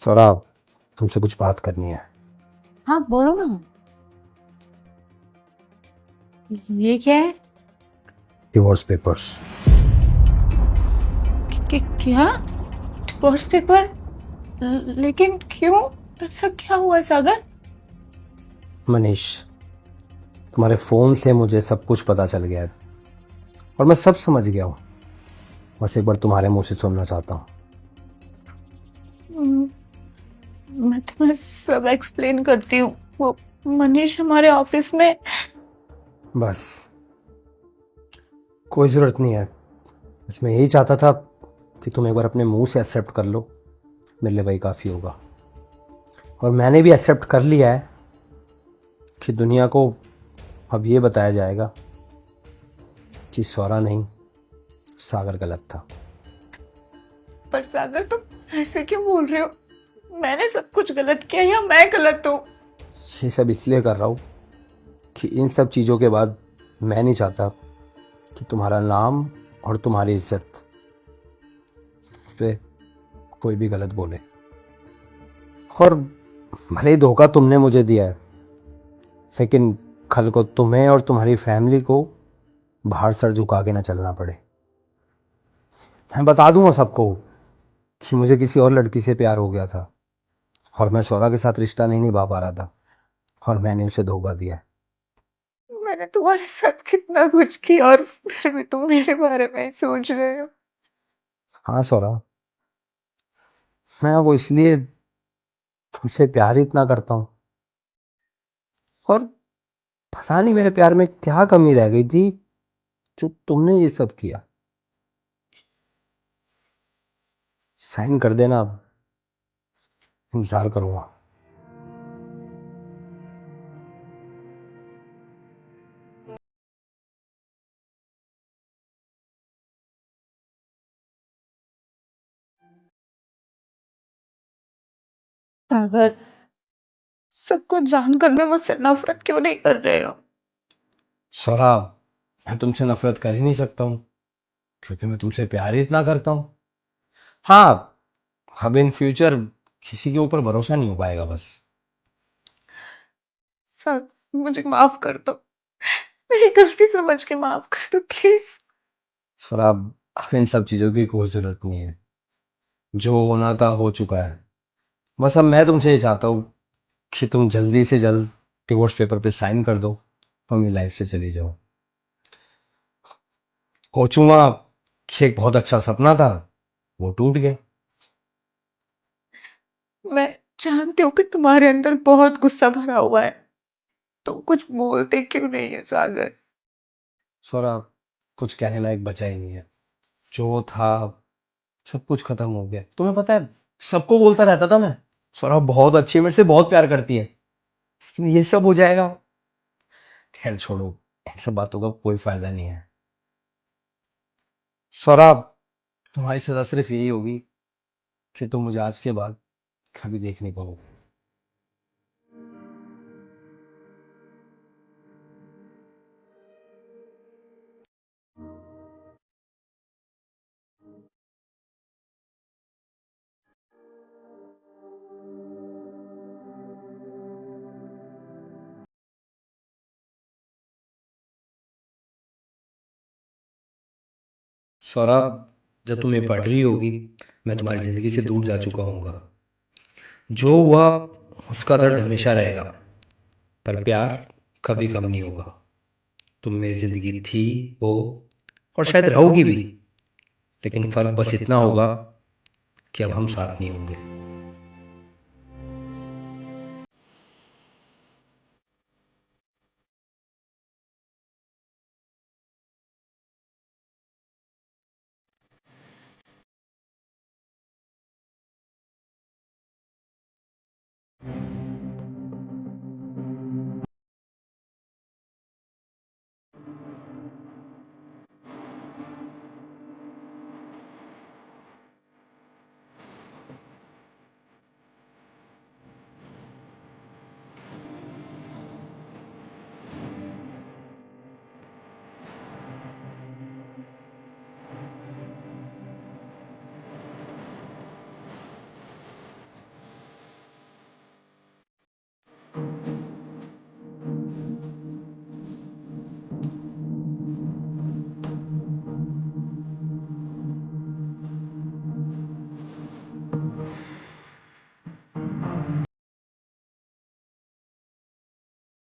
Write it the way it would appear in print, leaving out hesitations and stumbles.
सौरभ, तुमसे कुछ बात करनी है। हाँ बोलो ना। ये क्या है? Divorce papers. क्या? Divorce paper? लेकिन क्यों? ऐसा क्या हुआ सागर? मनीष, तुम्हारे फ़ोन से मुझे सब कुछ पता चल गया है और मैं सब समझ गया हूँ। बस एक बार तुम्हारे मुंह से सुनना चाहता हूँ। हम्म, मैं तुम्हें सब एक्सप्लेन करती हूँ। वो मनीष हमारे ऑफिस में। बस, कोई ज़रूरत नहीं है। बस मैं यही चाहता था कि तुम एक बार अपने मुंह से एक्सेप्ट कर लो, मेरे लिए वही काफ़ी होगा। और मैंने भी एक्सेप्ट कर लिया है कि दुनिया को अब ये बताया जाएगा कि सौरा नहीं, सागर गलत था। पर सागर तुम ऐसे क्यों बोल रहे हो? मैंने सब कुछ गलत किया या मैं गलत हूँ? ये सब इसलिए कर रहा हूँ कि इन सब चीज़ों के बाद मैं नहीं चाहता कि तुम्हारा नाम और तुम्हारी इज्जत पे कोई भी गलत बोले। और भले ही धोखा तुमने मुझे दिया है, लेकिन कल को तुम्हें और तुम्हारी फैमिली को बाहर सर झुका के ना चलना पड़े। मैं बता दूंगा सबको कि मुझे किसी और लड़की से प्यार हो गया था और मैं शौरा के साथ रिश्ता नहीं निभा पा रहा था और मैंने उसे धोखा दिया है। मैंने तुम्हारे साथ कितना कुछ किया और फिर भी तुम मेरे बारे में ही सोच रहे हो। हाँ शौरा, मैं वो इसलिए तुमसे प्यार ही इतना करता हूँ। और पता नहीं मेरे प्यार में क्या कमी रह गई थी जो तुमने ये सब किया। साइन कर देना, अब इंतजार करूंगा। सागर, सब कुछ जानकर भी मुझसे नफरत क्यों नहीं कर रहे हो? शौरा, मैं तुमसे नफरत कर ही नहीं सकता हूँ क्योंकि मैं तुमसे प्यार ही इतना करता हूँ। हाँ, अब इन फ्यूचर किसी के ऊपर भरोसा नहीं हो पाएगा बस। सर, मुझे माफ कर दो। मेरी गलती समझ के माफ कर दो प्लीज। शौरा, अब इन सब चीज़ों की कोई ज़रूरत नहीं है। जो होना था हो चुका है। बस अब मैं तुमसे ये चाहता हूँ कि तुम जल्दी से जल्द डिवोर्स पेपर पे साइन कर दो और मेरी लाइफ से चली जाओ। सोचूंगा कि एक बहुत अच्छा सपना था, वो टूट गया। मैं जानती हूँ कि तुम्हारे अंदर बहुत गुस्सा भरा हुआ है। तुम कुछ बोलते क्यों नहीं है सागर? शौरा, कुछ कहने लायक बचा ही नहीं है। जो था सब कुछ खत्म हो गया। तुम्हें पता है, सबको बोलता रहता था मैं, सौरभ बहुत अच्छी है, मेरे से बहुत प्यार करती है, लेकिन ये सब हो जाएगा। खैर छोड़ो, इन सब बातों का कोई फायदा नहीं है। सौरभ, तुम्हारी सजा सिर्फ यही होगी कि तुम मुझे आज के बाद कभी देख नहीं पाओगे। सौरभ, जब तुम ये पढ़ रही होगी, मैं तुम्हारी जिंदगी से दूर जा चुका हूँगा। जो हुआ उसका दर्द हमेशा रहेगा, पर प्यार कभी कम नहीं होगा। तुम मेरी जिंदगी थी, हो और शायद रहोगी भी, लेकिन फर्क बस इतना होगा कि अब हम साथ नहीं होंगे।